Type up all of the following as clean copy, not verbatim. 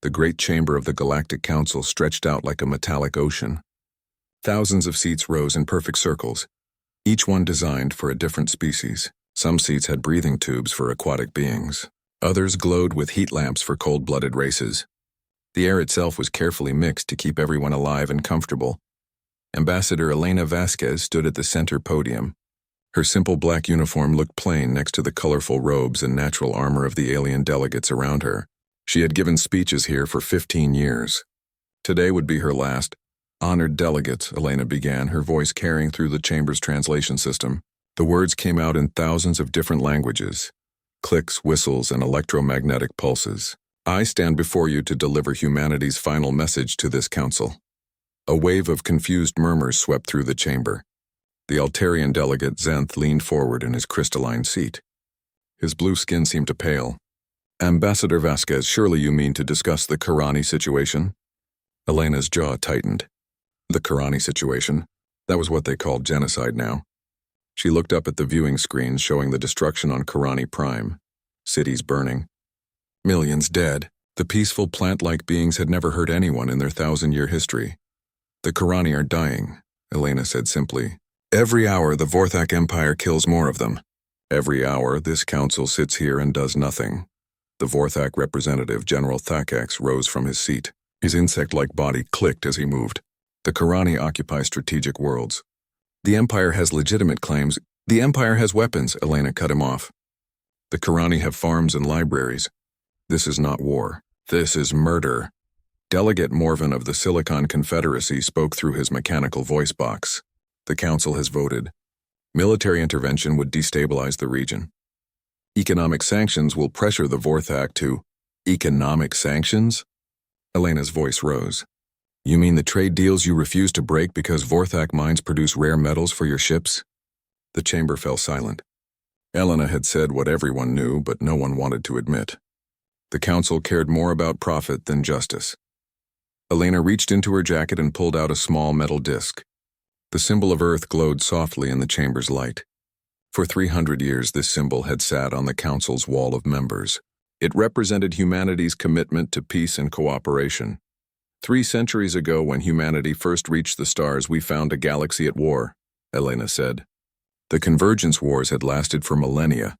The great chamber of the Galactic Council stretched out like a metallic ocean. Thousands of seats rose in perfect circles, each one designed for a different species. Some seats had breathing tubes for aquatic beings. Others glowed with heat lamps for cold-blooded races. The air itself was carefully mixed to keep everyone alive and comfortable. Ambassador Elena Vasquez stood at the center podium. Her simple black uniform looked plain next to the colorful robes and natural armor of the alien delegates around her. She had given speeches here for 15 years. Today would be her last. Honored delegates, Elena began, her voice carrying through the chamber's translation system. The words came out in thousands of different languages. Clicks, whistles, and electromagnetic pulses. I stand before you to deliver humanity's final message to this council. A wave of confused murmurs swept through the chamber. The Altarian delegate Zenth leaned forward in his crystalline seat. His blue skin seemed to pale. Ambassador Vasquez, surely you mean to discuss the Karani situation? Elena's jaw tightened. The Karani situation? That was what they called genocide now. She looked up at the viewing screen showing the destruction on Karani Prime. Cities burning. Millions dead. The peaceful plant-like beings had never hurt anyone in their 1,000-year history. The Karani are dying, Elena said simply. Every hour the Vorthak Empire kills more of them. Every hour this council sits here and does nothing. The Vorthak representative, General Thacax, rose from his seat. His insect-like body clicked as he moved. The Karani occupy strategic worlds. The Empire has legitimate claims. The Empire has weapons, Elena cut him off. The Karani have farms and libraries. This is not war. This is murder. Delegate Morvan of the Silicon Confederacy spoke through his mechanical voice box. The Council has voted. Military intervention would destabilize the region. Economic sanctions will pressure the Vorthak to... Economic sanctions? Elena's voice rose. You mean the trade deals you refuse to break because Vorthak mines produce rare metals for your ships? The chamber fell silent. Elena had said what everyone knew, but no one wanted to admit. The council cared more about profit than justice. Elena reached into her jacket and pulled out a small metal disc. The symbol of Earth glowed softly in the chamber's light. For 300 years this symbol had sat on the council's wall of members. It represented humanity's commitment to peace and cooperation. 3 centuries ago, when humanity first reached the stars, we found a galaxy at war, Elena said. The convergence wars had lasted for millennia.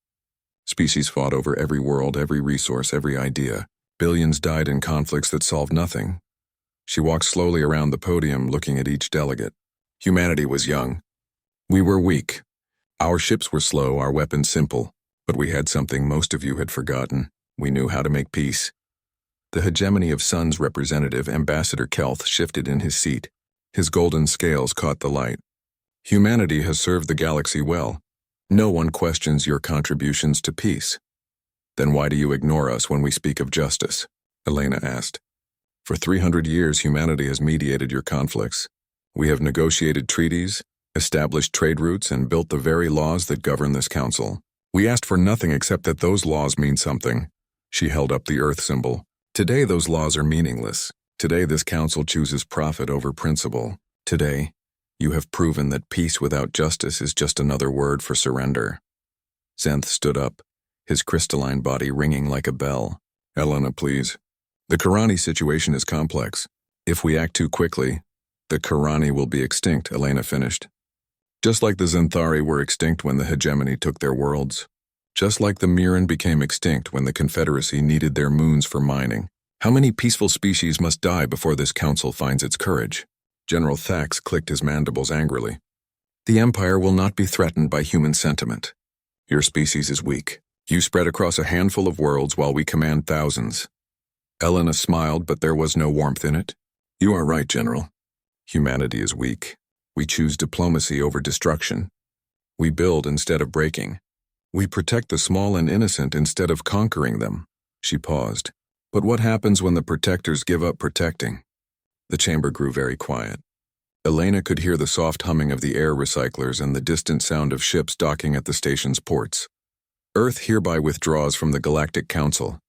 Species fought over every world, every resource, every idea. Billions died in conflicts that solved nothing. She walked slowly around the podium, looking at each delegate. Humanity was young. We were weak. Our ships were slow, our weapons simple. But we had something most of you had forgotten. We knew how to make peace. The hegemony of Sun's representative, Ambassador Kelth, shifted in his seat. His golden scales caught the light. Humanity has served the galaxy well. No one questions your contributions to peace. Then why do you ignore us when we speak of justice? Elena asked. For 300 years, humanity has mediated your conflicts. We have negotiated treaties, established trade routes, and built the very laws that govern this council. We asked for nothing except that those laws mean something. She held up the Earth symbol. Today, those laws are meaningless. Today, this council chooses profit over principle. Today, you have proven that peace without justice is just another word for surrender. Zenth stood up, his crystalline body ringing like a bell. Elena, please. The Karani situation is complex. If we act too quickly, the Karani will be extinct, Elena finished. Just like the Zenthari were extinct when the hegemony took their worlds. Just like the Mirren became extinct when the Confederacy needed their moons for mining. How many peaceful species must die before this council finds its courage? General Thax clicked his mandibles angrily. The Empire will not be threatened by human sentiment. Your species is weak. You spread across a handful of worlds while we command thousands. Elena smiled, but there was no warmth in it. You are right, General. Humanity is weak. We choose diplomacy over destruction. We build instead of breaking. We protect the small and innocent instead of conquering them. She paused. But what happens when the protectors give up protecting? The chamber grew very quiet. Elena could hear the soft humming of the air recyclers and the distant sound of ships docking at the station's ports. Earth hereby withdraws from the Galactic Council,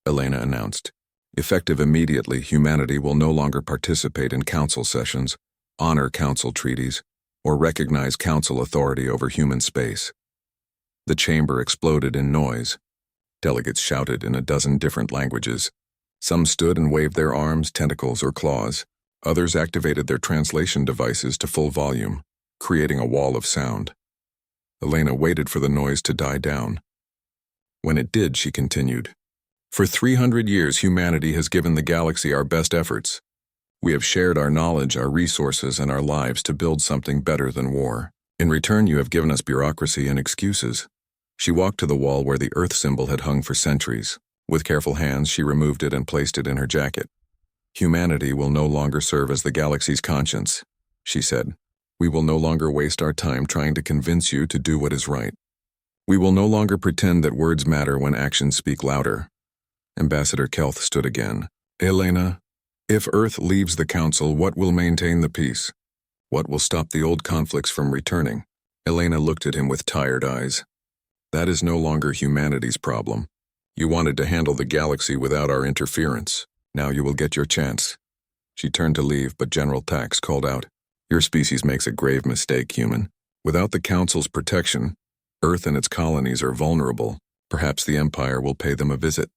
Elena announced. Effective immediately, humanity will no longer participate in council sessions, honor council treaties, or recognize council authority over human space. The chamber exploded in noise. Delegates shouted in a dozen different languages. Some stood and waved their arms, tentacles, or claws. Others activated their translation devices to full volume, creating a wall of sound. Elena waited for the noise to die down. When it did, she continued, "For 300 years, humanity has given the galaxy our best efforts. We have shared our knowledge, our resources, and our lives to build something better than war. In return, you have given us bureaucracy and excuses." She walked to the wall where the Earth symbol had hung for centuries. With careful hands, she removed it and placed it in her jacket. "Humanity will no longer serve as the galaxy's conscience," she said. "We will no longer waste our time trying to convince you to do what is right. We will no longer pretend that words matter when actions speak louder." Ambassador Kelth stood again. "Elena, if Earth leaves the Council, what will maintain the peace? What will stop the old conflicts from returning?" Elena looked at him with tired eyes. "That is no longer humanity's problem. You wanted to handle the galaxy without our interference. Now you will get your chance." She turned to leave, but General Tax called out, "Your species makes a grave mistake, human. Without the Council's protection, Earth and its colonies are vulnerable. Perhaps the Empire will pay them a visit."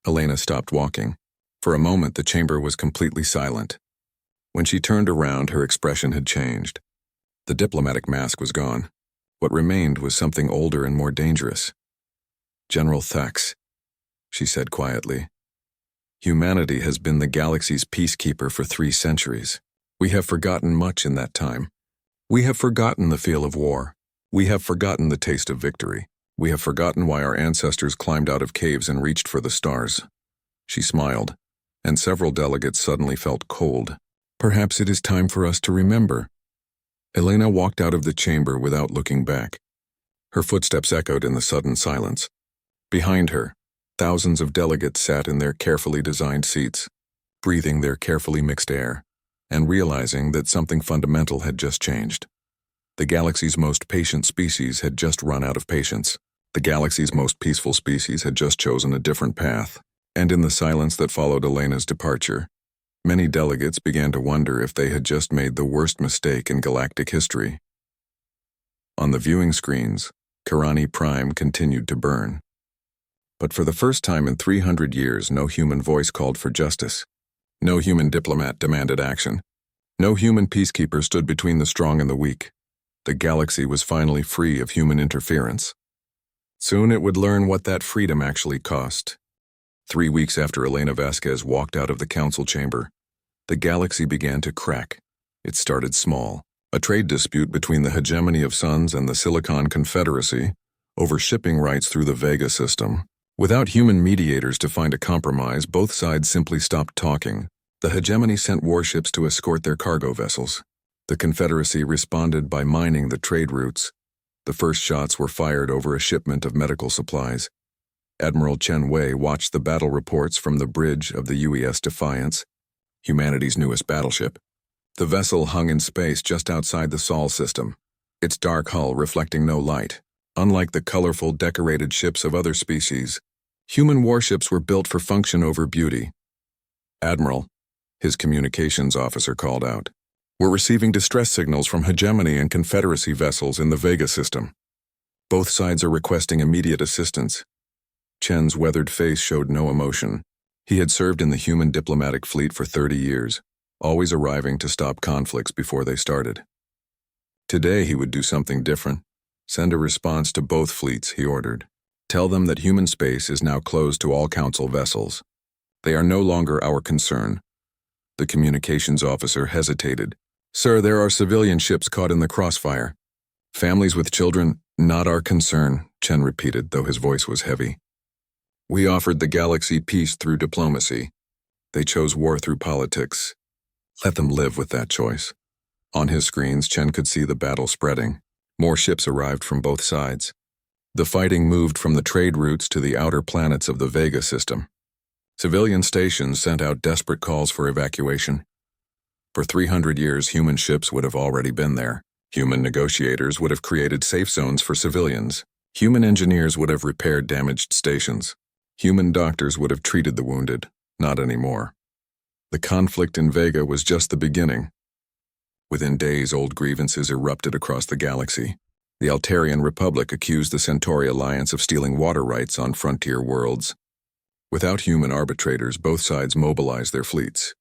Elena stopped walking. For a moment, the chamber was completely silent. When she turned around, her expression had changed. The diplomatic mask was gone. What remained was something older and more dangerous. "General Thax," she said quietly, "humanity has been the galaxy's peacekeeper for 3 centuries. We have forgotten much in that time. We have forgotten the feel of war. We have forgotten the taste of victory. We have forgotten why our ancestors climbed out of caves and reached for the stars." She smiled, and several delegates suddenly felt cold. "Perhaps it is time for us to remember." Elena walked out of the chamber without looking back. Her footsteps echoed in the sudden silence. Behind her, thousands of delegates sat in their carefully designed seats, breathing their carefully mixed air, and realizing that something fundamental had just changed. The galaxy's most patient species had just run out of patience. The galaxy's most peaceful species had just chosen a different path. And in the silence that followed Elena's departure, many delegates began to wonder if they had just made the worst mistake in galactic history. On the viewing screens, Karani Prime continued to burn. But for the first time in 300 years, no human voice called for justice. No human diplomat demanded action. No human peacekeeper stood between the strong and the weak. The galaxy was finally free of human interference. Soon it would learn what that freedom actually cost. 3 weeks after Elena Vasquez walked out of the council chamber, the galaxy began to crack. It started small, a trade dispute between the hegemony of suns and the Silicon Confederacy over shipping rights through the Vega system. Without human mediators to find a compromise, both sides simply stopped talking. The hegemony sent warships to escort their cargo vessels. The Confederacy responded by mining the trade routes. The first shots were fired over a shipment of medical supplies. Admiral Chen Wei watched the battle reports from the bridge of the UES Defiance, humanity's newest battleship. The vessel hung in space just outside the Sol system, its dark hull reflecting no light. Unlike the colorful, decorated ships of other species, human warships were built for function over beauty. "Admiral," his communications officer called out, "we're receiving distress signals from hegemony and Confederacy vessels in the Vega system. Both sides are requesting immediate assistance." Chen's weathered face showed no emotion. He had served in the human diplomatic fleet for 30 years, always arriving to stop conflicts before they started. Today he would do something different. "Send a response to both fleets," he ordered. "Tell them that human space is now closed to all council vessels. They are no longer our concern." The communications officer hesitated. "Sir, there are civilian ships caught in the crossfire. Families with children, not our concern," Chen repeated, though his voice was heavy. "We offered the galaxy peace through diplomacy. They chose war through politics. Let them live with that choice." On his screens, Chen could see the battle spreading. More ships arrived from both sides. The fighting moved from the trade routes to the outer planets of the Vega system. Civilian stations sent out desperate calls for evacuation. For 300 years, human ships would have already been there. Human negotiators would have created safe zones for civilians. Human engineers would have repaired damaged stations. Human doctors would have treated the wounded. Not anymore. The conflict in Vega was just the beginning. Within days, old grievances erupted across the galaxy. The Altarian Republic accused the Centauri Alliance of stealing water rights on frontier worlds. Without human arbitrators, both sides mobilized their fleets.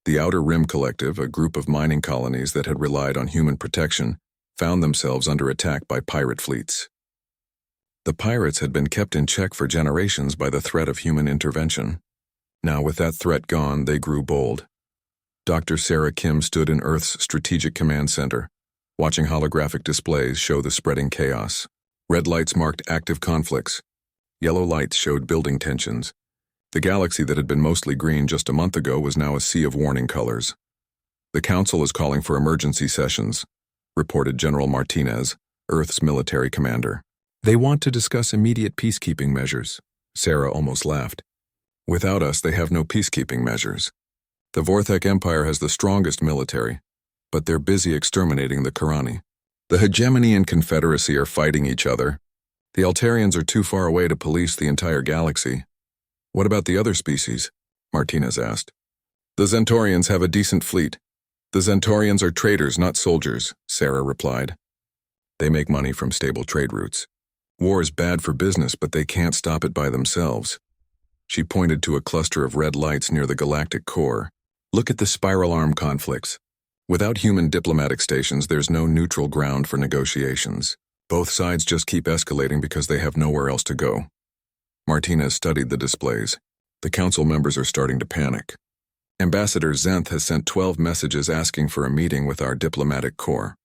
The Outer Rim Collective, a group of mining colonies that had relied on human protection, found themselves under attack by pirate fleets. The pirates had been kept in check for generations by the threat of human intervention. Now, with that threat gone, they grew bold. Dr. Sarah Kim stood in Earth's Strategic Command Center, watching holographic displays show the spreading chaos. Red lights marked active conflicts. Yellow lights showed building tensions. The galaxy that had been mostly green just a month ago was now a sea of warning colors. "The Council is calling for emergency sessions," reported General Martinez, Earth's military commander. "They want to discuss immediate peacekeeping measures." Sarah almost laughed. "Without us, they have no peacekeeping measures. The Vorthak Empire has the strongest military, but they're busy exterminating the Karani. The Hegemony and Confederacy are fighting each other. The Altarians are too far away to police the entire galaxy." "What about the other species?" Martinez asked. "The Zentorians have a decent fleet. The Zentorians are traders, not soldiers," Sarah replied. "They make money from stable trade routes. War is bad for business, but they can't stop it by themselves." She pointed to a cluster of red lights near the galactic core. "Look at the spiral arm conflicts. Without human diplomatic stations, there's no neutral ground for negotiations. Both sides just keep escalating because they have nowhere else to go." Martinez studied the displays. "The council members are starting to panic. Ambassador Zenth has sent 12 messages asking for a meeting with our diplomatic corps."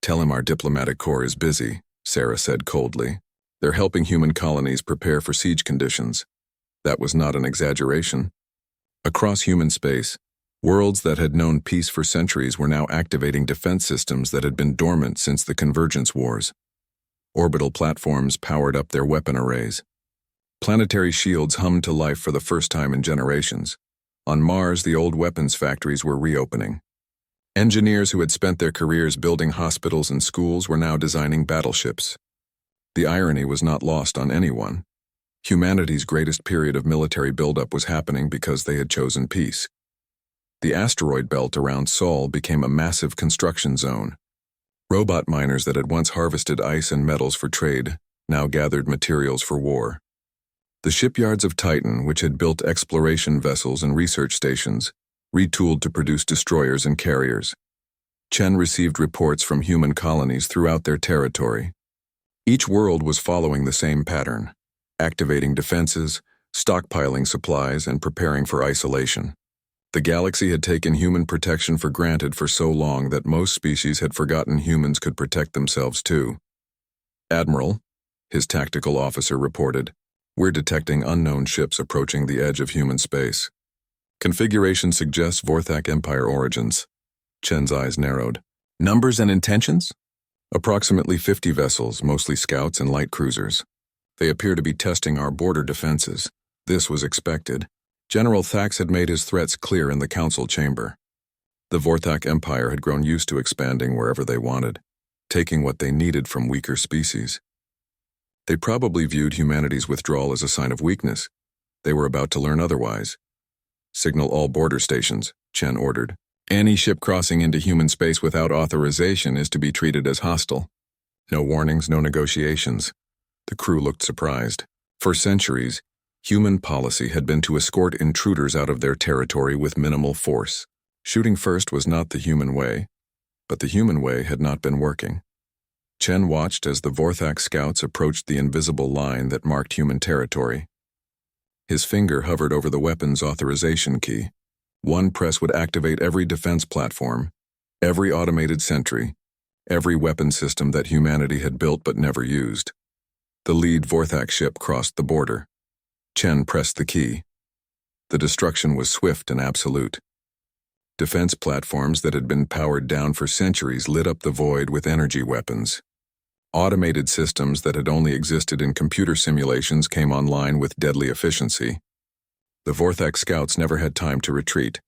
"Tell him our diplomatic corps is busy," Sarah said coldly. "They're helping human colonies prepare for siege conditions." That was not an exaggeration. Across human space, worlds that had known peace for centuries were now activating defense systems that had been dormant since the Convergence Wars. Orbital platforms powered up their weapon arrays. Planetary shields hummed to life for the first time in generations. On Mars, the old weapons factories were reopening. Engineers who had spent their careers building hospitals and schools were now designing battleships. The irony was not lost on anyone. Humanity's greatest period of military buildup was happening because they had chosen peace. The asteroid belt around Sol became a massive construction zone. Robot miners that had once harvested ice and metals for trade now gathered materials for war. The shipyards of Titan, which had built exploration vessels and research stations, retooled to produce destroyers and carriers. Chen received reports from human colonies throughout their territory. Each world was following the same pattern, activating defenses, stockpiling supplies, and preparing for isolation. The galaxy had taken human protection for granted for so long that most species had forgotten humans could protect themselves too. "Admiral," his tactical officer reported, "we're detecting unknown ships approaching the edge of human space. Configuration suggests Vorthak Empire origins." Chen's eyes narrowed. "Numbers and intentions?" "Approximately 50 vessels, mostly scouts and light cruisers. They appear to be testing our border defenses. This was expected. General Thax had made his threats clear in the council chamber. The Vorthak Empire had grown used to expanding wherever they wanted, taking what they needed from weaker species. They probably viewed humanity's withdrawal as a sign of weakness. They were about to learn otherwise. "Signal all border stations," Chen ordered. "Any ship crossing into human space without authorization is to be treated as hostile. No warnings, no negotiations." The crew looked surprised. For centuries, human policy had been to escort intruders out of their territory with minimal force. Shooting first was not the human way, but the human way had not been working. Chen watched as the Vorthak scouts approached the invisible line that marked human territory. His finger hovered over the weapons authorization key. One press would activate every defense platform, every automated sentry, every weapon system that humanity had built but never used. The lead Vorthak ship crossed the border. Chen pressed the key. The destruction was swift and absolute. Defense platforms that had been powered down for centuries lit up the void with energy weapons. Automated systems that had only existed in computer simulations came online with deadly efficiency. The Vorthak scouts never had time to retreat.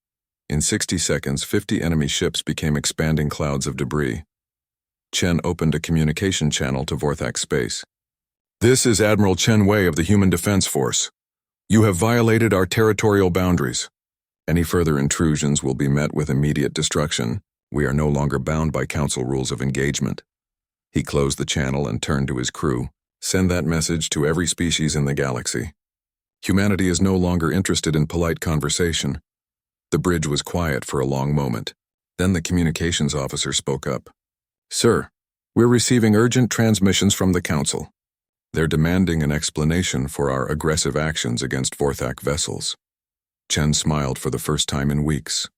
In 60 seconds, 50 enemy ships became expanding clouds of debris. Chen opened a communication channel to Vorthak space. "This is Admiral Chen Wei of the Human Defense Force. You have violated our territorial boundaries. Any further intrusions will be met with immediate destruction. We are no longer bound by council rules of engagement." He closed the channel and turned to his crew. "Send that message to every species in the galaxy." Humanity is no longer interested in polite conversation. The bridge was quiet for a long moment. Then the communications officer spoke up. Sir, we're receiving urgent transmissions from the Council. They're demanding an explanation for our aggressive actions against Vorthak vessels. Chen smiled for the first time in weeks.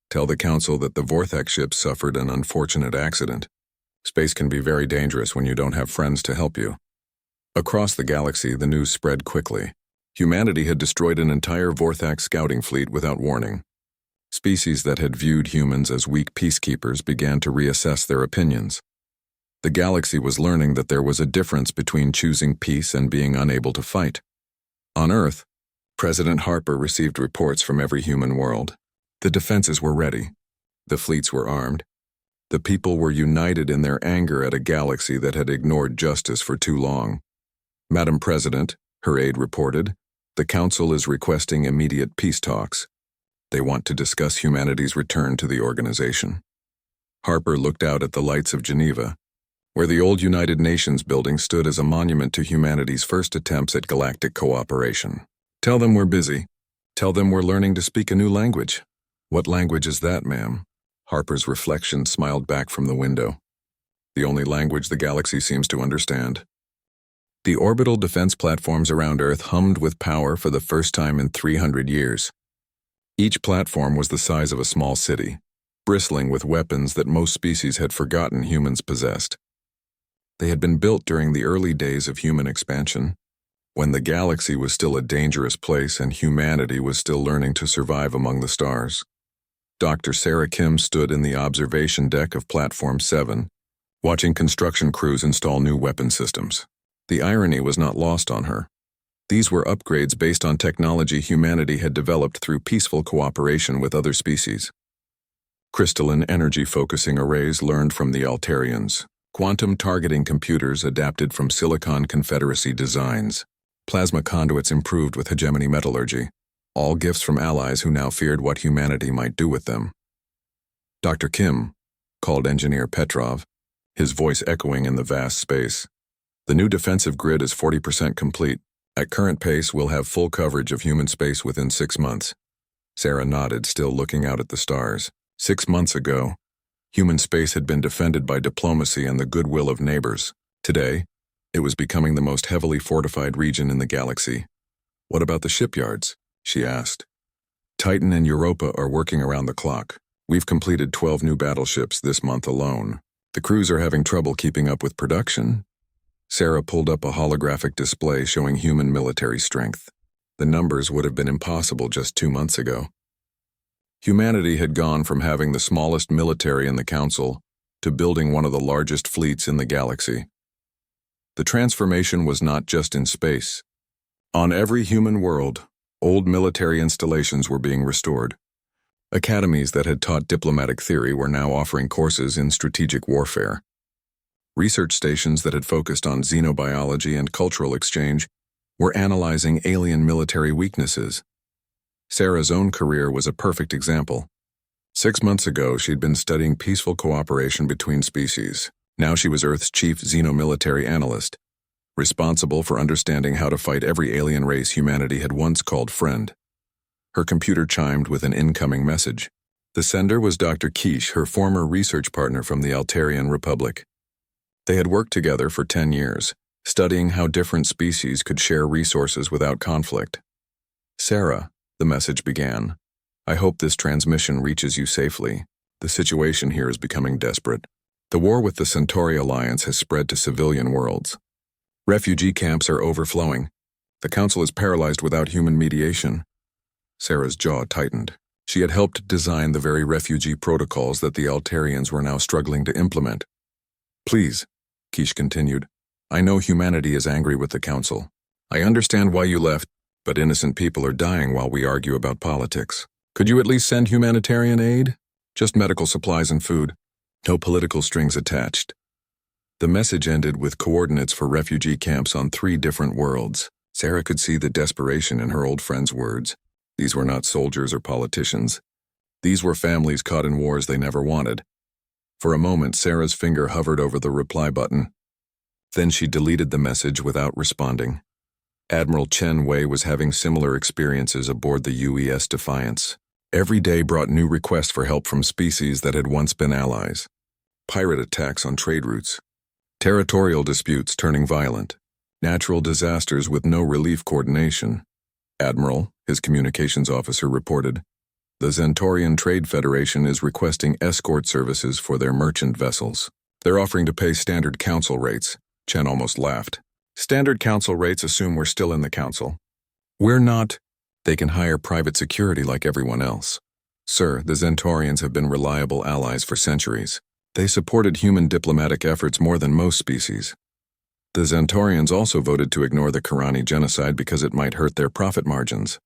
Tell the Council that the Vorthak ship suffered an unfortunate accident. Space can be very dangerous when you don't have friends to help you. Across the galaxy, the news spread quickly. Humanity had destroyed an entire Vorthak scouting fleet without warning. Species that had viewed humans as weak peacekeepers began to reassess their opinions. The galaxy was learning that there was a difference between choosing peace and being unable to fight. On Earth, President Harper received reports from every human world. The defenses were ready. The fleets were armed. The people were united in their anger at a galaxy that had ignored justice for too long. Madam President, her aide reported, the Council is requesting immediate peace talks. They want to discuss humanity's return to the organization. Harper looked out at the lights of Geneva, where the old United Nations building stood as a monument to humanity's first attempts at galactic cooperation. Tell them we're busy. Tell them we're learning to speak a new language. What language is that, ma'am? Harper's reflection smiled back from the window. The only language the galaxy seems to understand. The orbital defense platforms around Earth hummed with power for the first time in 300 years. Each platform was the size of a small city, bristling with weapons that most species had forgotten humans possessed. They had been built during the early days of human expansion, when the galaxy was still a dangerous place and humanity was still learning to survive among the stars. Dr. Sarah Kim stood in the observation deck of Platform 7, watching construction crews install new weapon systems. The irony was not lost on her. These were upgrades based on technology humanity had developed through peaceful cooperation with other species. Crystalline energy focusing arrays learned from the Altarians. Quantum targeting computers adapted from Silicon Confederacy designs. Plasma conduits improved with hegemony metallurgy. All gifts from allies who now feared what humanity might do with them. Dr. Kim, called Engineer Petrov, his voice echoing in the vast space. The new defensive grid is 40% complete. At current pace, we'll have full coverage of human space within 6 months. Sarah nodded, still looking out at the stars. 6 months ago, human space had been defended by diplomacy and the goodwill of neighbors. Today, it was becoming the most heavily fortified region in the galaxy. What about the shipyards? She asked. Titan and Europa are working around the clock. We've completed 12 new battleships this month alone. The crews are having trouble keeping up with production. Sarah pulled up a holographic display showing human military strength. The numbers would have been impossible just 2 months ago. Humanity had gone from having the smallest military in the Council to building one of the largest fleets in the galaxy. The transformation was not just in space. On every human world, old military installations were being restored. Academies that had taught diplomatic theory were now offering courses in strategic warfare. Research stations that had focused on xenobiology and cultural exchange were analyzing alien military weaknesses. Sarah's own career was a perfect example. 6 months ago, she'd been studying peaceful cooperation between species. Now she was Earth's chief xenomilitary analyst, responsible for understanding how to fight every alien race humanity had once called friend. Her computer chimed with an incoming message. The sender was Dr. Quiche, her former research partner from the Altarian Republic. They had worked together for 10 years, studying how different species could share resources without conflict. Sarah, the message began, I hope this transmission reaches you safely. The situation here is becoming desperate. The war with the Centauri Alliance has spread to civilian worlds. Refugee camps are overflowing. The Council is paralyzed without human mediation. Sarah's jaw tightened. She had helped design the very refugee protocols that the Altarians were now struggling to implement. Please, Quiche continued, I know humanity is angry with the Council. I understand why you left, but innocent people are dying while we argue about politics. Could you at least send humanitarian aid? Just medical supplies and food. No political strings attached. The message ended with coordinates for refugee camps on 3 different worlds. Sarah could see the desperation in her old friend's words. These were not soldiers or politicians. These were families caught in wars they never wanted. For a moment, Sarah's finger hovered over the reply button. Then she deleted the message without responding. Admiral Chen Wei was having similar experiences aboard the UES Defiance. Every day brought new requests for help from species that had once been allies. Pirate attacks on trade routes. Territorial disputes turning violent. Natural disasters with no relief coordination. Admiral, his communications officer reported, the Zentorian Trade Federation is requesting escort services for their merchant vessels. They're offering to pay standard council rates. Chen almost laughed. Standard council rates assume we're still in the council. We're not. They can hire private security like everyone else. Sir, the Zentorians have been reliable allies for centuries. They supported human diplomatic efforts more than most species. The Zentorians also voted to ignore the Karani genocide because it might hurt their profit margins.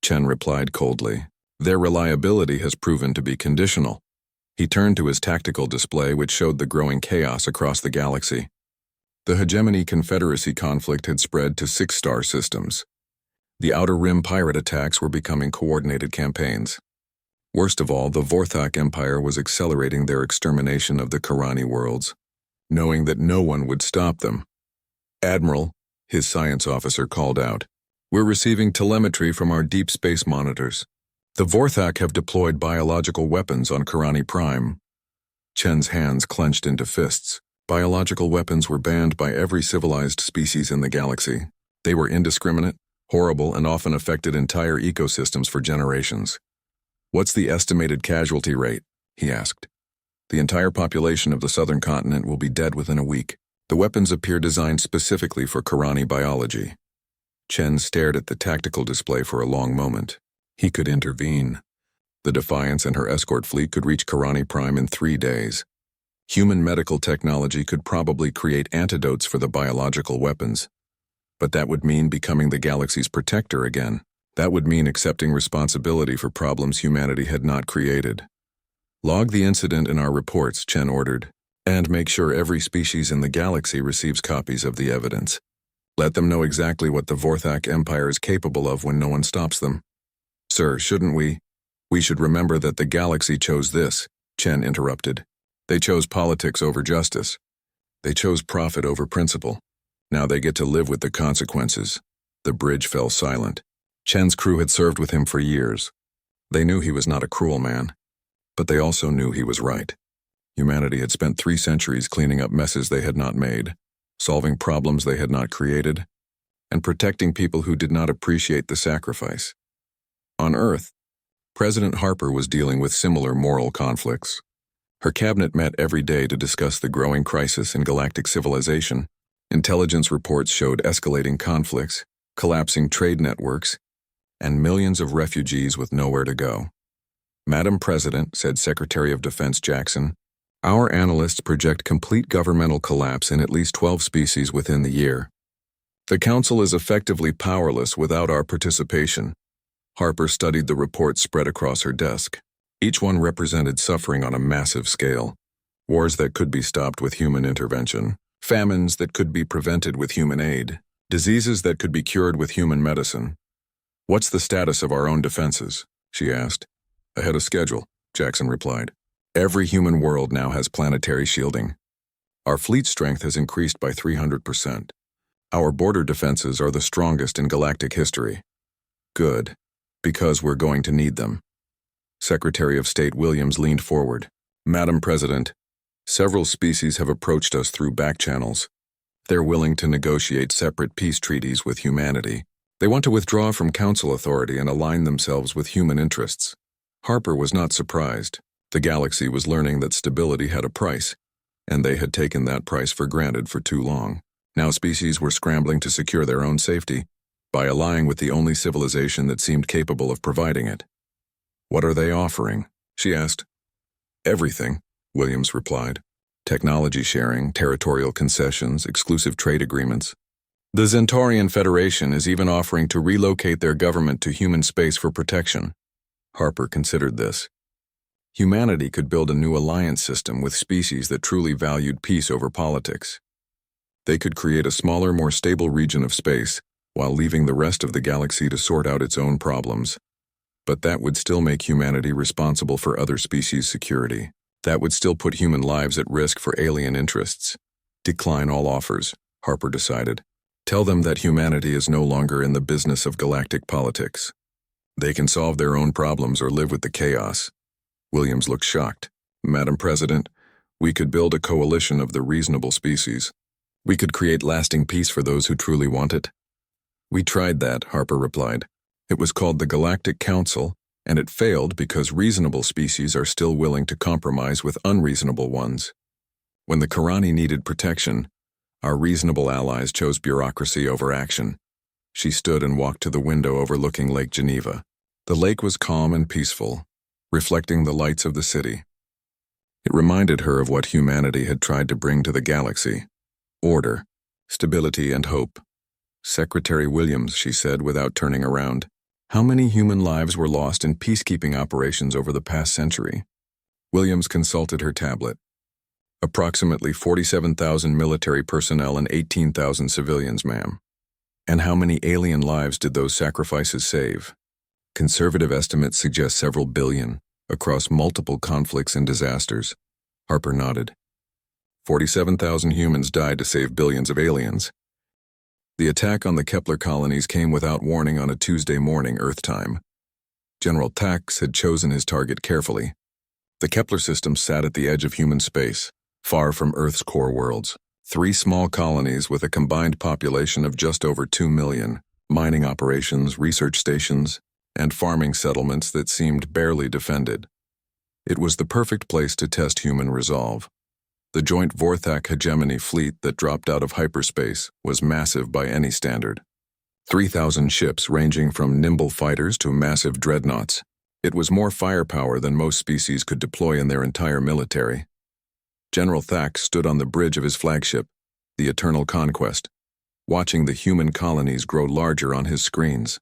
Chen replied coldly. Their reliability has proven to be conditional. He turned to his tactical display, which showed the growing chaos across the galaxy. The Hegemony Confederacy conflict had spread to 6-star systems. The Outer Rim pirate attacks were becoming coordinated campaigns. Worst of all, the Vorthok Empire was accelerating their extermination of the Karani worlds, knowing that no one would stop them. Admiral, his science officer called out, we're receiving telemetry from our deep space monitors. The Vorthok have deployed biological weapons on Karani Prime. Chen's hands clenched into fists. Biological weapons were banned by every civilized species in the galaxy. They were indiscriminate, horrible, and often affected entire ecosystems for generations. What's the estimated casualty rate? He asked. The entire population of the southern continent will be dead within a week. The weapons appear designed specifically for Karani biology. Chen stared at the tactical display for a long moment. He could intervene. The Defiance and her escort fleet could reach Karani Prime in 3 days. Human medical technology could probably create antidotes for the biological weapons. But that would mean becoming the galaxy's protector again. That would mean accepting responsibility for problems humanity had not created. Log the incident in our reports, Chen ordered, and make sure every species in the galaxy receives copies of the evidence. Let them know exactly what the Vorthok Empire is capable of when no one stops them. Sir, shouldn't we? We should remember that the galaxy chose this, Chen interrupted. They chose politics over justice. They chose profit over principle. Now they get to live with the consequences. The bridge fell silent. Chen's crew had served with him for years. They knew he was not a cruel man, but they also knew he was right. Humanity had spent 3 centuries cleaning up messes they had not made, solving problems they had not created, and protecting people who did not appreciate the sacrifice. On Earth, President Harper was dealing with similar moral conflicts. Her cabinet met every day to discuss the growing crisis in galactic civilization. Intelligence reports showed escalating conflicts, collapsing trade networks, and millions of refugees with nowhere to go. Madam President, said Secretary of Defense Jackson, our analysts project complete governmental collapse in at least 12 species within the year. The Council is effectively powerless without our participation. Harper studied the reports spread across her desk. Each one represented suffering on a massive scale. Wars that could be stopped with human intervention. Famines that could be prevented with human aid. Diseases that could be cured with human medicine. What's the status of our own defenses? She asked. Ahead of schedule, Jackson replied. Every human world now has planetary shielding. Our fleet strength has increased by 300%. Our border defenses are the strongest in galactic history. Good, because we're going to need them. Secretary of State Williams leaned forward. Madam President, several species have approached us through back channels. They're willing to negotiate separate peace treaties with humanity. They want to withdraw from council authority and align themselves with human interests. Harper was not surprised. The galaxy was learning that stability had a price, and they had taken that price for granted for too long. Now species were scrambling to secure their own safety by allying with the only civilization that seemed capable of providing it. What are they offering? She asked. Everything, Williams replied. Technology sharing, territorial concessions, exclusive trade agreements. The Zentorian Federation is even offering to relocate their government to human space for protection. Harper considered this. Humanity could build a new alliance system with species that truly valued peace over politics. They could create a smaller, more stable region of space, while leaving the rest of the galaxy to sort out its own problems. But that would still make humanity responsible for other species' security. That would still put human lives at risk for alien interests. Decline all offers, Harper decided. Tell them that humanity is no longer in the business of galactic politics. They can solve their own problems or live with the chaos. Williams looked shocked. Madam President, we could build a coalition of the reasonable species. We could create lasting peace for those who truly want it. We tried that, Harper replied. It was called the Galactic Council, and it failed because reasonable species are still willing to compromise with unreasonable ones. When the Karani needed protection, our reasonable allies chose bureaucracy over action. She stood and walked to the window overlooking Lake Geneva. The lake was calm and peaceful, reflecting the lights of the city. It reminded her of what humanity had tried to bring to the galaxy: order, stability, and hope. Secretary Williams, she said without turning around, how many human lives were lost in peacekeeping operations over the past century? Williams consulted her tablet. Approximately 47,000 military personnel and 18,000 civilians, ma'am. And how many alien lives did those sacrifices save? Conservative estimates suggest several billion, across multiple conflicts and disasters. Harper nodded. 47,000 humans died to save billions of aliens. The attack on the Kepler colonies came without warning on a Tuesday morning, Earth time. General Tax had chosen his target carefully. The Kepler system sat at the edge of human space, far from Earth's core worlds. 3 small colonies with a combined population of just over 2 million, mining operations, research stations, and farming settlements that seemed barely defended. It was the perfect place to test human resolve. The joint Vorthak hegemony fleet that dropped out of hyperspace was massive by any standard. 3,000 ships ranging from nimble fighters to massive dreadnoughts. It was more firepower than most species could deploy in their entire military. General Thack stood on the bridge of his flagship, the Eternal Conquest, watching the human colonies grow larger on his screens.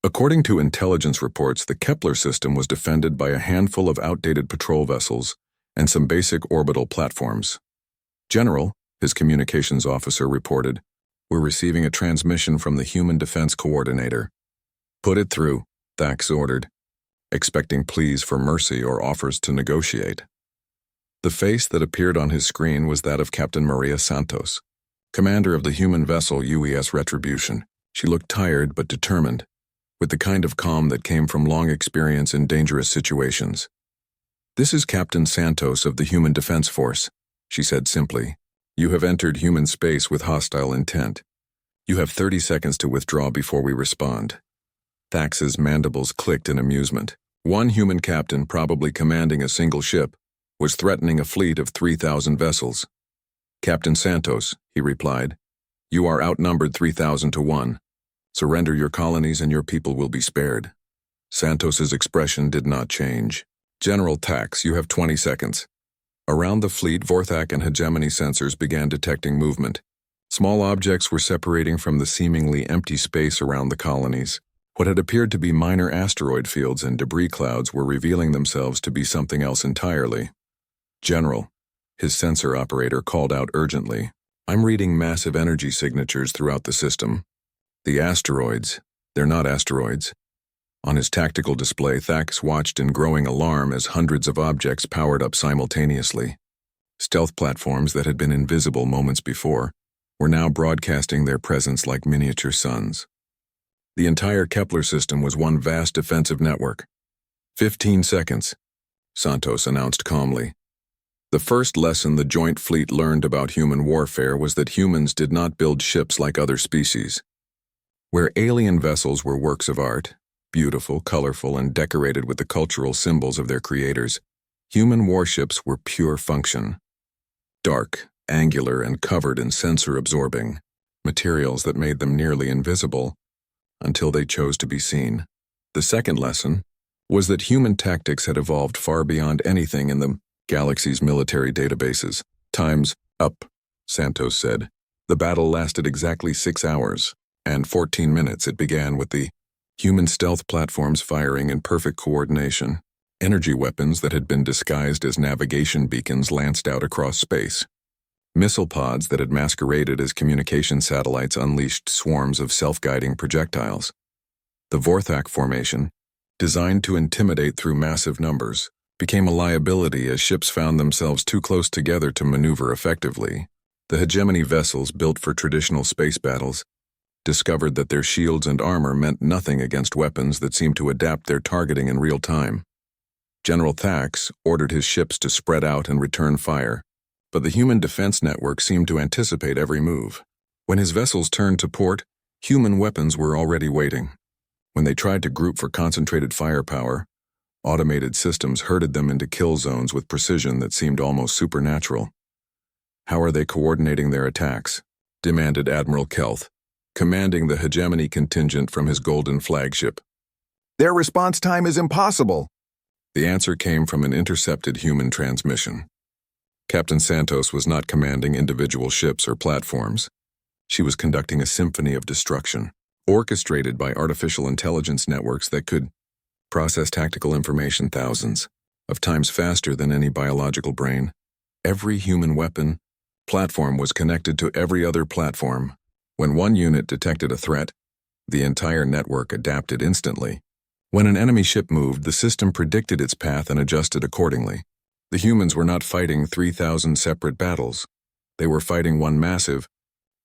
According to intelligence reports, the Kepler system was defended by a handful of outdated patrol vessels and some basic orbital platforms. General, his communications officer reported, we're receiving a transmission from the Human Defense Coordinator. Put it through, Thax ordered, expecting pleas for mercy or offers to negotiate. The face that appeared on his screen was that of Captain Maria Santos, commander of the human vessel UES Retribution. She looked tired but determined, with the kind of calm that came from long experience in dangerous situations. This is Captain Santos of the Human Defense Force, she said simply. You have entered human space with hostile intent. You have 30 seconds to withdraw before we respond. Thax's mandibles clicked in amusement. One human captain, probably commanding a single ship, was threatening a fleet of 3,000 vessels. Captain Santos, he replied, you are outnumbered 3,000 to 1. Surrender your colonies and your people will be spared. Santos's expression did not change. General Tax, you have 20 seconds. Around the fleet, Vorthak and hegemony sensors began detecting movement. Small objects were separating from the seemingly empty space around the colonies. What had appeared to be minor asteroid fields and debris clouds were revealing themselves to be something else entirely. General, his sensor operator called out urgently, I'm reading massive energy signatures throughout the system. The asteroids, they're not asteroids. On his tactical display, Thax watched in growing alarm as hundreds of objects powered up simultaneously. Stealth platforms that had been invisible moments before were now broadcasting their presence like miniature suns. The entire Kepler system was one vast defensive network. 15 seconds, Santos announced calmly. The first lesson the joint fleet learned about human warfare was that humans did not build ships like other species. Where alien vessels were works of art, beautiful, colorful, and decorated with the cultural symbols of their creators, human warships were pure function. Dark, angular, and covered in sensor-absorbing materials that made them nearly invisible until they chose to be seen. The second lesson was that human tactics had evolved far beyond anything in the galaxy's military databases. Time's up, Santos said. The battle lasted exactly 6 hours, and 14 minutes. It began with the human stealth platforms firing in perfect coordination. Energy weapons that had been disguised as navigation beacons lanced out across space. Missile pods that had masqueraded as communication satellites unleashed swarms of self-guiding projectiles. The Vorthak formation, designed to intimidate through massive numbers, became a liability as ships found themselves too close together to maneuver effectively. The hegemony vessels, built for traditional space battles, discovered that their shields and armor meant nothing against weapons that seemed to adapt their targeting in real time. General Thax ordered his ships to spread out and return fire, but the human defense network seemed to anticipate every move. When his vessels turned to port, human weapons were already waiting. When they tried to group for concentrated firepower, automated systems herded them into kill zones with precision that seemed almost supernatural. "How are they coordinating their attacks?" demanded Admiral Kelth, commanding the hegemony contingent from his golden flagship. "Their response time is impossible." The answer came from an intercepted human transmission. Captain Santos was not commanding individual ships or platforms. She was conducting a symphony of destruction, orchestrated by artificial intelligence networks that could process tactical information thousands of times faster than any biological brain. Every human weapon platform was connected to every other platform. When one unit detected a threat, the entire network adapted instantly. When an enemy ship moved, the system predicted its path and adjusted accordingly. The humans were not fighting 3,000 separate battles. They were fighting one massive,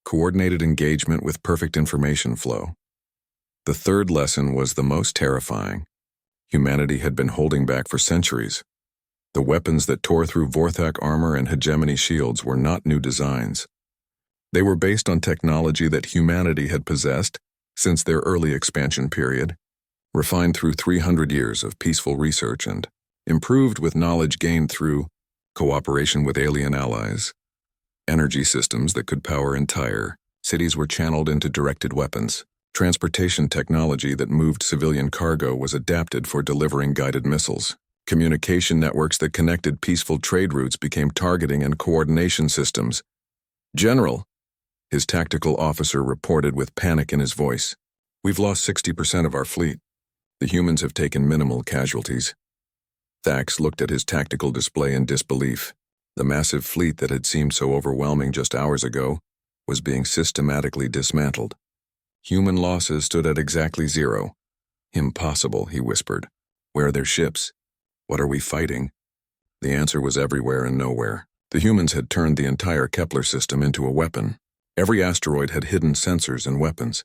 coordinated engagement with perfect information flow. The third lesson was the most terrifying. Humanity had been holding back for centuries. The weapons that tore through Vorthak armor and hegemony shields were not new designs. They were based on technology that humanity had possessed since their early expansion period, refined through 300 years of peaceful research and improved with knowledge gained through cooperation with alien allies. Energy systems that could power entire cities were channeled into directed weapons. Transportation technology that moved civilian cargo was adapted for delivering guided missiles. Communication networks that connected peaceful trade routes became targeting and coordination systems. "General," his tactical officer reported with panic in his voice, "we've lost 60% of our fleet. The humans have taken minimal casualties." Thax looked at his tactical display in disbelief. The massive fleet that had seemed so overwhelming just hours ago was being systematically dismantled. Human losses stood at exactly 0. "Impossible," he whispered. "Where are their ships? What are we fighting?" The answer was everywhere and nowhere. The humans had turned the entire Kepler system into a weapon. Every asteroid had hidden sensors and weapons.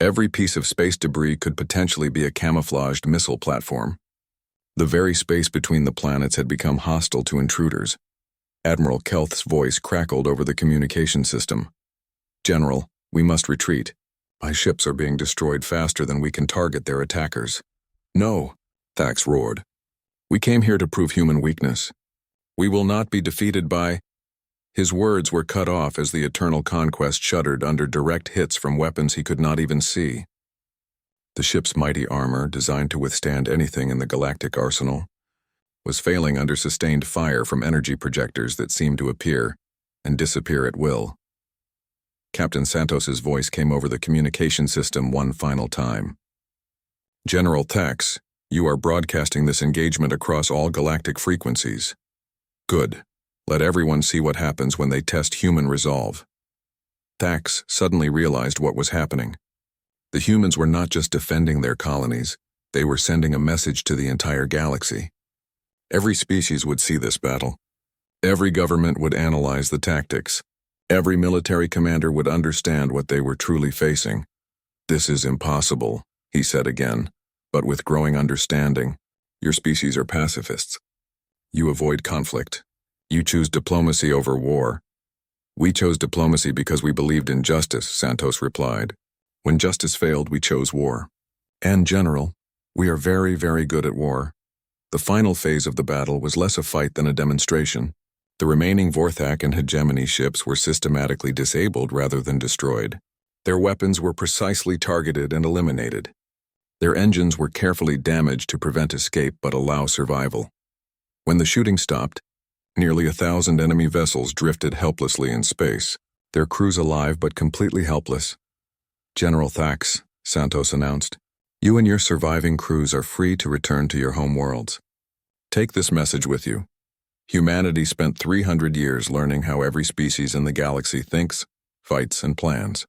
Every piece of space debris could potentially be a camouflaged missile platform. The very space between the planets had become hostile to intruders. Admiral Kelth's voice crackled over the communication system. "General, we must retreat. My ships are being destroyed faster than we can target their attackers." "No," Thax roared. "We came here to prove human weakness. We will not be defeated by—" His words were cut off as the Eternal Conquest shuddered under direct hits from weapons he could not even see. The ship's mighty armor, designed to withstand anything in the galactic arsenal, was failing under sustained fire from energy projectors that seemed to appear and disappear at will. Captain Santos's voice came over the communication system one final time. "General Thax, you are broadcasting this engagement across all galactic frequencies. Good. Let everyone see what happens when they test human resolve." Thax suddenly realized what was happening. The humans were not just defending their colonies, they were sending a message to the entire galaxy. Every species would see this battle. Every government would analyze the tactics. Every military commander would understand what they were truly facing. "This is impossible," he said again, but with growing understanding. "Your species are pacifists. You avoid conflict. You choose diplomacy over war." "We chose diplomacy because we believed in justice," Santos replied. "When justice failed, we chose war. And, General, we are very, very good at war." The final phase of the battle was less a fight than a demonstration. The remaining Vorthak and hegemony ships were systematically disabled rather than destroyed. Their weapons were precisely targeted and eliminated. Their engines were carefully damaged to prevent escape but allow survival. When the shooting stopped, nearly 1,000 enemy vessels drifted helplessly in space, their crews alive but completely helpless. "General Thax," Santos announced, "you and your surviving crews are free to return to your home worlds. Take this message with you. Humanity spent 300 years learning how every species in the galaxy thinks, fights, and plans.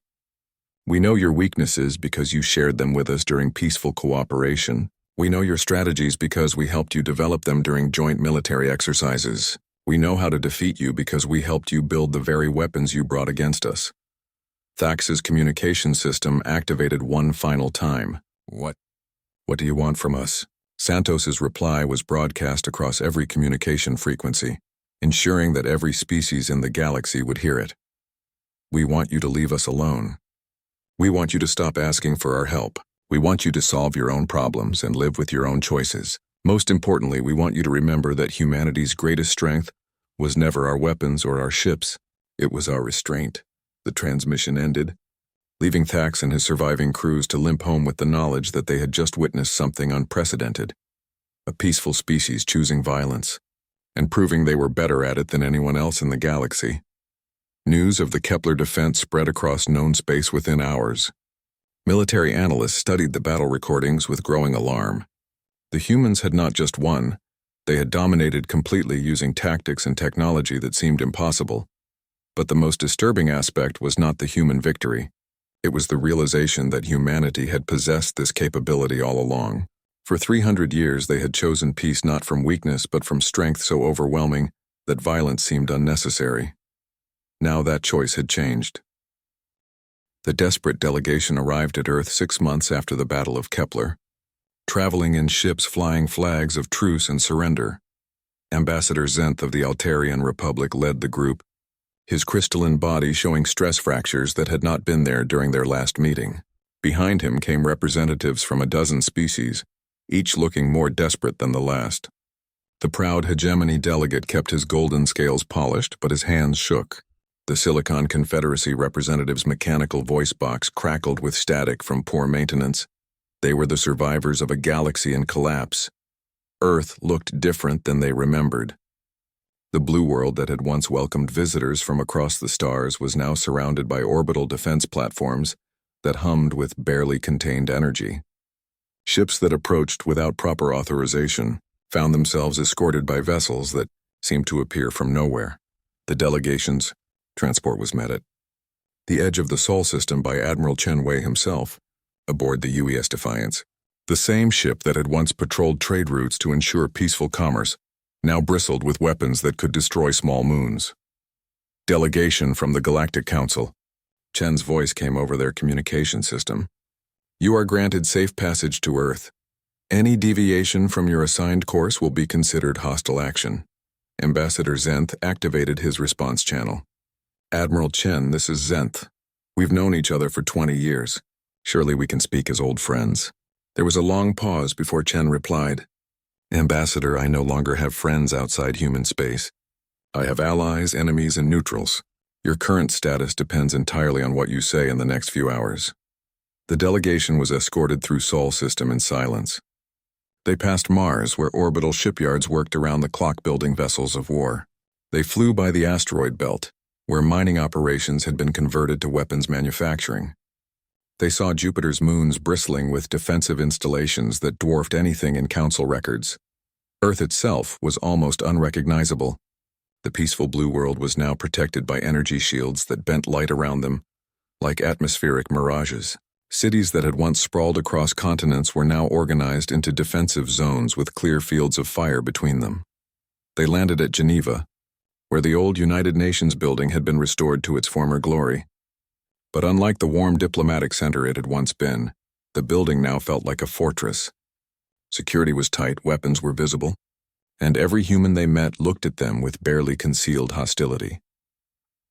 We know your weaknesses because you shared them with us during peaceful cooperation. We know your strategies because we helped you develop them during joint military exercises. We know how to defeat you because we helped you build the very weapons you brought against us. Thax's communication system activated one final time. What do you want from us? Santos's reply was broadcast across every communication frequency, ensuring that every species in the galaxy would hear it. We want you to leave us alone. We want you to stop asking for our help. We want you to solve your own problems and live with your own choices. Most importantly, we want you to remember that humanity's greatest strength was never our weapons or our ships. It was our restraint. The transmission ended, leaving Thax and his surviving crews to limp home with the knowledge that they had just witnessed something unprecedented. A peaceful species choosing violence, and proving they were better at it than anyone else in the galaxy. News of the Kepler defense spread across known space within hours. Military analysts studied the battle recordings with growing alarm. The humans had not just won, they had dominated completely using tactics and technology that seemed impossible. But the most disturbing aspect was not the human victory. It was the realization that humanity had possessed this capability all along. For 300 years they had chosen peace not from weakness but from strength so overwhelming that violence seemed unnecessary. Now that choice had changed. The desperate delegation arrived at Earth 6 months after the Battle of Kepler, traveling in ships flying flags of truce and surrender. Ambassador Zenth of the Altarian Republic led the group, his crystalline body showing stress fractures that had not been there during their last meeting. Behind him came representatives from a dozen species, each looking more desperate than the last. The proud hegemony delegate kept his golden scales polished, but his hands shook. The Silicon Confederacy representative's mechanical voice box crackled with static from poor maintenance. They were the survivors of a galaxy in collapse. Earth looked different than they remembered. The blue world that had once welcomed visitors from across the stars was now surrounded by orbital defense platforms that hummed with barely contained energy. Ships that approached without proper authorization found themselves escorted by vessels that seemed to appear from nowhere. The delegation's transport was met at the edge of the Sol system by Admiral Chen Wei himself, aboard the UES Defiance. The same ship that had once patrolled trade routes to ensure peaceful commerce now bristled with weapons that could destroy small moons. Delegation from the Galactic Council. Chen's voice came over their communication system. You are granted safe passage to Earth. Any deviation from your assigned course will be considered hostile action. Ambassador Zenth activated his response channel. Admiral Chen, this is Zenth. We've known each other for 20 years. Surely we can speak as old friends. There was a long pause before Chen replied. Ambassador, I no longer have friends outside human space. I have allies, enemies, and neutrals. Your current status depends entirely on what you say in the next few hours. The delegation was escorted through Sol system in silence. They passed Mars, where orbital shipyards worked around the clock-building vessels of war. They flew by the asteroid belt, where mining operations had been converted to weapons manufacturing. They saw Jupiter's moons bristling with defensive installations that dwarfed anything in Council records. Earth itself was almost unrecognizable. The peaceful blue world was now protected by energy shields that bent light around them, like atmospheric mirages. Cities that had once sprawled across continents were now organized into defensive zones with clear fields of fire between them. They landed at Geneva, where the old United Nations building had been restored to its former glory. But unlike the warm diplomatic center it had once been, the building now felt like a fortress. Security was tight, weapons were visible, and every human they met looked at them with barely concealed hostility.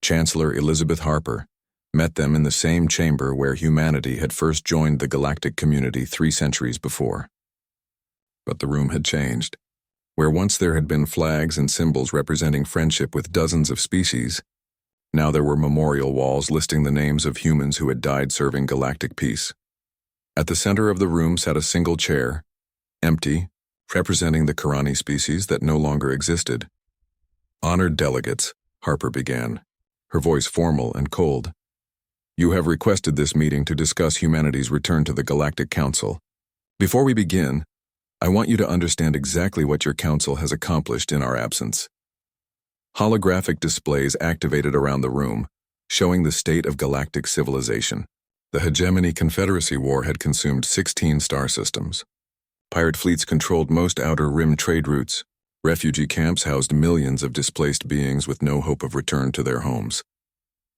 Chancellor Elizabeth Harper met them in the same chamber where humanity had first joined the galactic community 3 centuries before. But the room had changed. Where once there had been flags and symbols representing friendship with dozens of species, now there were memorial walls listing the names of humans who had died serving galactic peace. At the center of the room sat a single chair, empty, representing the Karani species that no longer existed. Honored delegates, Harper began, her voice formal and cold. You have requested this meeting to discuss humanity's return to the Galactic Council. Before we begin, I want you to understand exactly what your council has accomplished in our absence. Holographic displays activated around the room, showing the state of galactic civilization. The Hegemony Confederacy War had consumed 16 star systems. Pirate fleets controlled most outer rim trade routes, Refugee camps housed millions of displaced beings with no hope of return to their homes.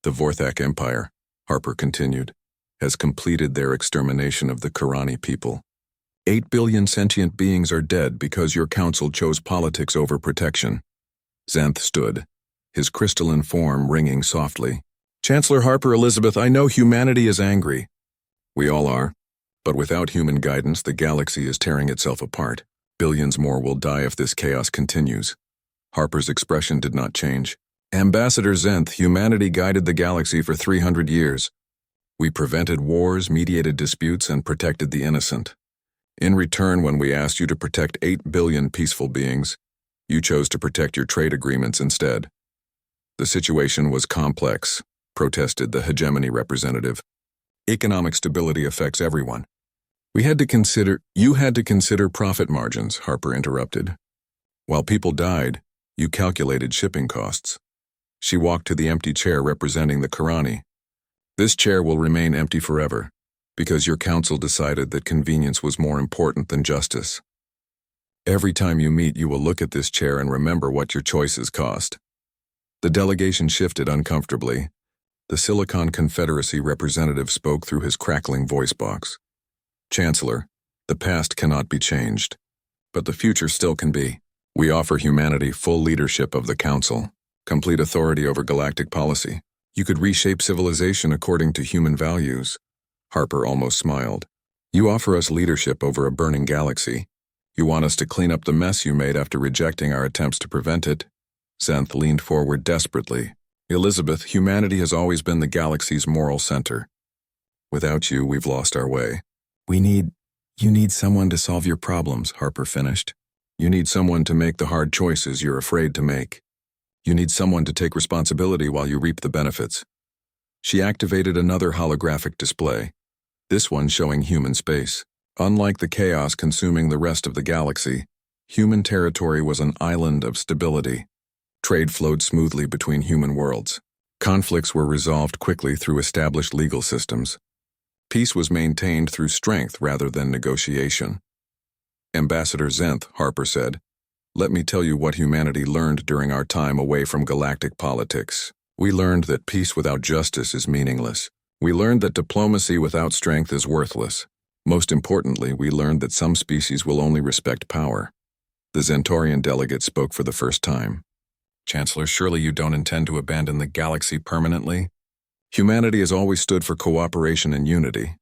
The Vorthak Empire, Harper continued, has completed their extermination of the Karani people. 8 billion sentient beings are dead because your council chose politics over protection. Xanth stood, his crystalline form ringing softly. Chancellor Harper Elizabeth, I know humanity is angry. We all are. But without human guidance, the galaxy is tearing itself apart. Billions more will die if this chaos continues. Harper's expression did not change. Ambassador Xanth, humanity guided the galaxy for 300 years. We prevented wars, mediated disputes, and protected the innocent. In return, when we asked you to protect 8 billion peaceful beings, you chose to protect your trade agreements instead. The situation was complex, protested the hegemony representative. Economic stability affects everyone. You had to consider profit margins, Harper interrupted. While people died, you calculated shipping costs. She walked to the empty chair representing the Karani. This chair will remain empty forever, because your council decided that convenience was more important than justice. Every time you meet, you will look at this chair and remember what your choices cost. The delegation shifted uncomfortably. The Silicon Confederacy representative spoke through his crackling voice box. Chancellor, the past cannot be changed, but the future still can be. We offer humanity full leadership of the Council, complete authority over galactic policy. You could reshape civilization according to human values. Harper almost smiled. You offer us leadership over a burning galaxy. You want us to clean up the mess you made after rejecting our attempts to prevent it? Xanth leaned forward desperately. Elizabeth, humanity has always been the galaxy's moral center. Without you, we've lost our way. You need someone to solve your problems, Harper finished. You need someone to make the hard choices you're afraid to make. You need someone to take responsibility while you reap the benefits. She activated another holographic display, this one showing human space. Unlike the chaos consuming the rest of the galaxy, human territory was an island of stability. Trade flowed smoothly between human worlds. Conflicts were resolved quickly through established legal systems. Peace was maintained through strength rather than negotiation. Ambassador Xanth, Harper said, let me tell you what humanity learned during our time away from galactic politics. We learned that peace without justice is meaningless. We learned that diplomacy without strength is worthless. Most importantly, we learned that some species will only respect power. The Xantorian delegate spoke for the first time. Chancellor, surely you don't intend to abandon the galaxy permanently? Humanity has always stood for cooperation and unity.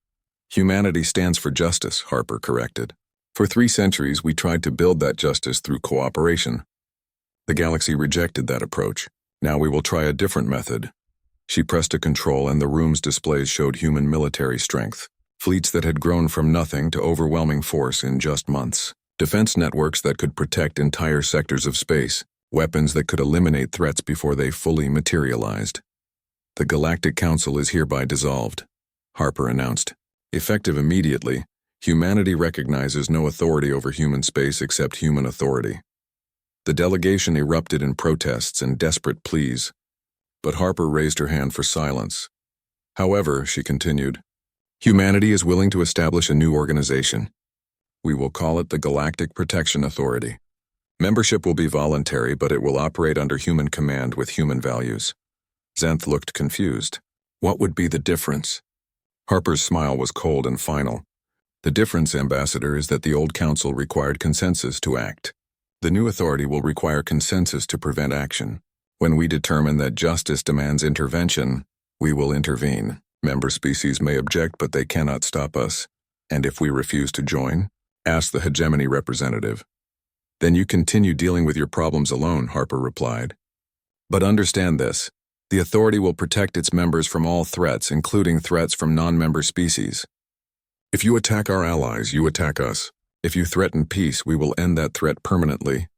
Humanity stands for justice, Harper corrected. For 3 centuries, we tried to build that justice through cooperation. The galaxy rejected that approach. Now we will try a different method. She pressed a control and the room's displays showed human military strength. Fleets that had grown from nothing to overwhelming force in just months. Defense networks that could protect entire sectors of space. Weapons that could eliminate threats before they fully materialized. The Galactic Council is hereby dissolved, Harper announced. Effective immediately, humanity recognizes no authority over human space except human authority. The delegation erupted in protests and desperate pleas, but Harper raised her hand for silence. However, she continued, humanity is willing to establish a new organization. We will call it the Galactic Protection Authority. Membership will be voluntary, but it will operate under human command with human values. Xanth looked confused. What would be the difference? Harper's smile was cold and final. The difference, Ambassador, is that the old council required consensus to act. The new authority will require consensus to prevent action. When we determine that justice demands intervention, we will intervene. Member species may object, but they cannot stop us. And if we refuse to join? Asked the hegemony representative. Then you continue dealing with your problems alone, Harper replied. But understand this. The authority will protect its members from all threats, including threats from non-member species. If you attack our allies, you attack us. If you threaten peace, we will end that threat permanently.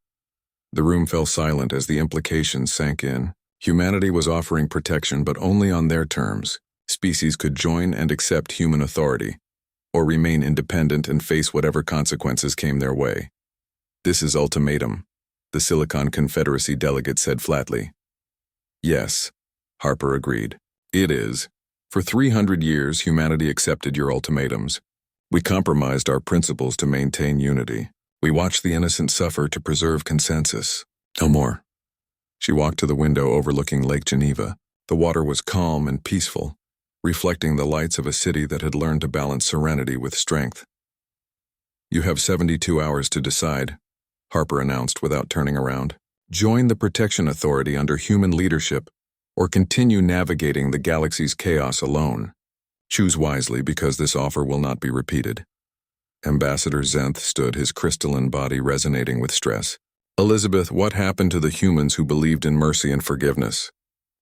The room fell silent as the implications sank in. Humanity was offering protection, but only on their terms. Species could join and accept human authority, or remain independent and face whatever consequences came their way. This is ultimatum, the Silicon Confederacy delegate said flatly. Yes, Harper agreed. It is. For 300 years, humanity accepted your ultimatums. We compromised our principles to maintain unity. We watch the innocent suffer to preserve consensus. No more. She walked to the window overlooking Lake Geneva. The water was calm and peaceful, reflecting the lights of a city that had learned to balance serenity with strength. You have 72 hours to decide, Harper announced without turning around. Join the Protection Authority under human leadership, or continue navigating the galaxy's chaos alone. Choose wisely, because this offer will not be repeated. Ambassador Zenth stood, his crystalline body resonating with stress. Elizabeth, what happened to the humans who believed in mercy and forgiveness?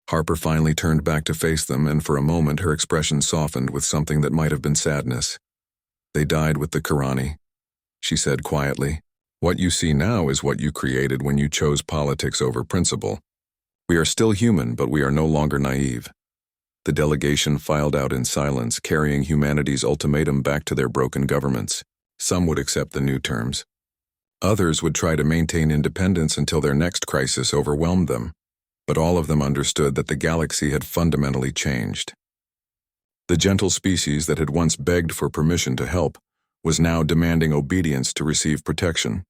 Harper finally turned back to face them, and for a moment her expression softened with something that might have been sadness. They died with the Karani, she said quietly. What you see now is what you created when you chose politics over principle. We are still human, but we are no longer naive. The delegation filed out in silence, carrying humanity's ultimatum back to their broken governments. Some would accept the new terms. Others would try to maintain independence until their next crisis overwhelmed them. But all of them understood that the galaxy had fundamentally changed. The gentle species that had once begged for permission to help was now demanding obedience to receive protection.